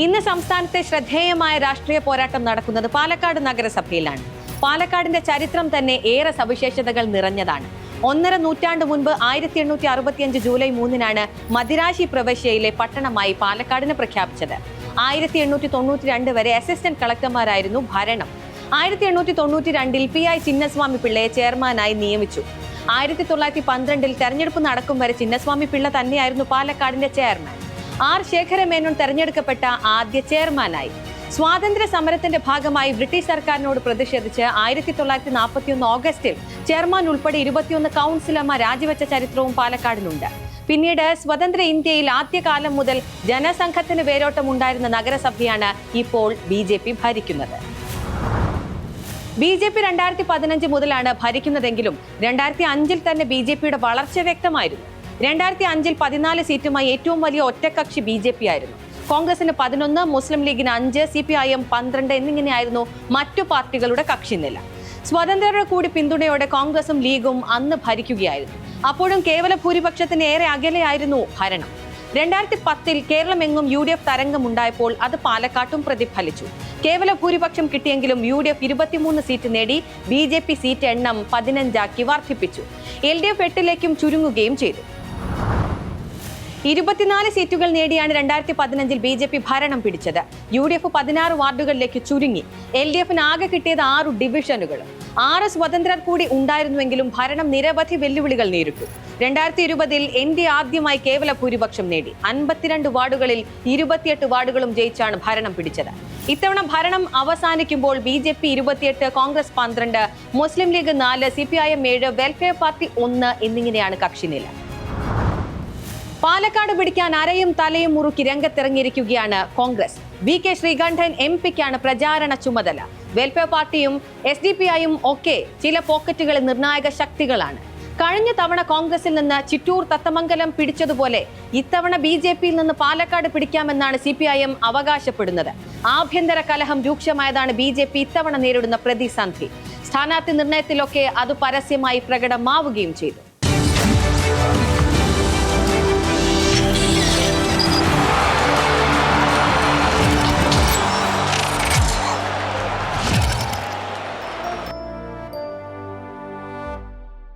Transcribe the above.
ഇന്ന് സംസ്ഥാനത്തെ ശ്രദ്ധേയമായ രാഷ്ട്രീയ പോരാട്ടം നടക്കുന്നത് പാലക്കാട് നഗരസഭയിലാണ്. പാലക്കാടിന്റെ ചരിത്രം തന്നെ ഏറെ സവിശേഷതകൾ നിറഞ്ഞതാണ്. 1.5 നൂറ്റാണ്ട് മുൻപ് 1865 ജൂലൈ 3-നാണ് മദിരാശി പ്രവിശ്യയിലെ പട്ടണമായി പാലക്കാടിനെ പ്രഖ്യാപിച്ചത്. 1892 വരെ അസിസ്റ്റന്റ് കളക്ടർമാരായിരുന്നു ഭരണം. 1892 PI ചിന്നസ്വാമി പിള്ളയെ ചെയർമാനായി നിയമിച്ചു. 1912 തെരഞ്ഞെടുപ്പ് നടക്കും വരെ ചിന്നസ്വാമി പിള്ള തന്നെയായിരുന്നു പാലക്കാടിന്റെ ചെയർമാൻ. R. ശേഖരമേനോൻ തെരഞ്ഞെടുക്കപ്പെട്ട ആദ്യ ചെയർമാനായി. സ്വാതന്ത്ര്യ സമരത്തിന്റെ ഭാഗമായി ബ്രിട്ടീഷ് സർക്കാരിനോട് പ്രതിഷേധിച്ച് 1941 ഓഗസ്റ്റിൽ ചെയർമാൻ ഉൾപ്പെടെ 21 കൗൺസിലർമാർ രാജിവെച്ച ചരിത്രവും പാലക്കാടിനുണ്ട്. പിന്നീട് സ്വതന്ത്ര ഇന്ത്യയിൽ ആദ്യകാലം മുതൽ ജനസംഘത്തിന് വേരോട്ടമുണ്ടായിരുന്ന നഗരസഭയാണ് ഇപ്പോൾ BJP ഭരിക്കുന്നത്. BJP 2015 മുതലാണ് ഭരിക്കുന്നതെങ്കിലും 2005 തന്നെ BJPയുടെ വളർച്ച വ്യക്തമായിരുന്നു. 2005 14 സീറ്റുമായി ഏറ്റവും വലിയ ഒറ്റക്കക്ഷി BJP ആയിരുന്നു. കോൺഗ്രസിന് 11, മുസ്ലിം ലീഗിന് 5, CPIM 12 എന്നിങ്ങനെയായിരുന്നു മറ്റു പാർട്ടികളുടെ കക്ഷിനില. സ്വതന്ത്രരുടെ കൂടി പിന്തുണയോടെ കോൺഗ്രസും ലീഗും അന്ന് ഭരിക്കുകയായിരുന്നു. അപ്പോഴും കേവല ഭൂരിപക്ഷത്തിന് ഏറെ അകലെയായിരുന്നു ഭരണം. 2010 കേരളമെങ്ങും UDF തരംഗമുണ്ടായപ്പോൾ അത് പാലക്കാട്ടും പ്രതിഫലിച്ചു. കേവല ഭൂരിപക്ഷം കിട്ടിയെങ്കിലും UDF 23 സീറ്റ് നേടി. BJP സീറ്റ് എണ്ണം 15 വർദ്ധിപ്പിച്ചു. LDF 8ലേക്കും ചുരുങ്ങുകയും ചെയ്തു. 24 സീറ്റുകൾ നേടിയാണ് 2015 BJP ഭരണം പിടിച്ചത്. UDF 16 വാർഡുകളിലേക്ക് ചുരുങ്ങി. LDFന് ആകെ കിട്ടിയത് 6 ഡിവിഷനുകൾ. 6 സ്വതന്ത്രർ കൂടി ഉണ്ടായിരുന്നുവെങ്കിലും ഭരണം നിരവധി വെല്ലുവിളികൾ നേരിട്ടു. 2020 NDA ആദ്യമായി കേവല ഭൂരിപക്ഷം നേടി. 52 വാർഡുകളിൽ 28 വാർഡുകളും ജയിച്ചാണ് ഭരണം പിടിച്ചത്. ഇത്തവണ ഭരണം അവസാനിക്കുമ്പോൾ BJP 28, കോൺഗ്രസ് 12, മുസ്ലിം ലീഗ് 4, CPIM 7, വെൽഫെയർ പാർട്ടി 1 എന്നിങ്ങനെയാണ് കക്ഷിനില. പാലക്കാട് പിടിക്കാൻ അരയും തലയും മുറുക്കി രംഗത്തിറങ്ങിയിരിക്കുകയാണ് കോൺഗ്രസ്. VK ശ്രീകണ്ഠൻ MP-ക്കാണ് പ്രചാരണ ചുമതല. വെൽഫെയർ പാർട്ടിയും SDPIയും ഒക്കെ ചില പോക്കറ്റുകളിൽ നിർണായക ശക്തികളാണ്. കഴിഞ്ഞ തവണ കോൺഗ്രസിൽ നിന്ന് ചിറ്റൂർ, തത്തമംഗലം പിടിച്ചതുപോലെ ഇത്തവണ BJPയിൽ നിന്ന് പാലക്കാട് പിടിക്കാമെന്നാണ് CPIM അവകാശപ്പെടുന്നത്. ആഭ്യന്തര കലഹം രൂക്ഷമായതാണ് BJP ഇത്തവണ നേരിടുന്ന പ്രതിസന്ധി. സ്ഥാനാർത്ഥി നിർണയത്തിലൊക്കെ അത് പരസ്യമായി പ്രകടമാവുകയും ചെയ്തു.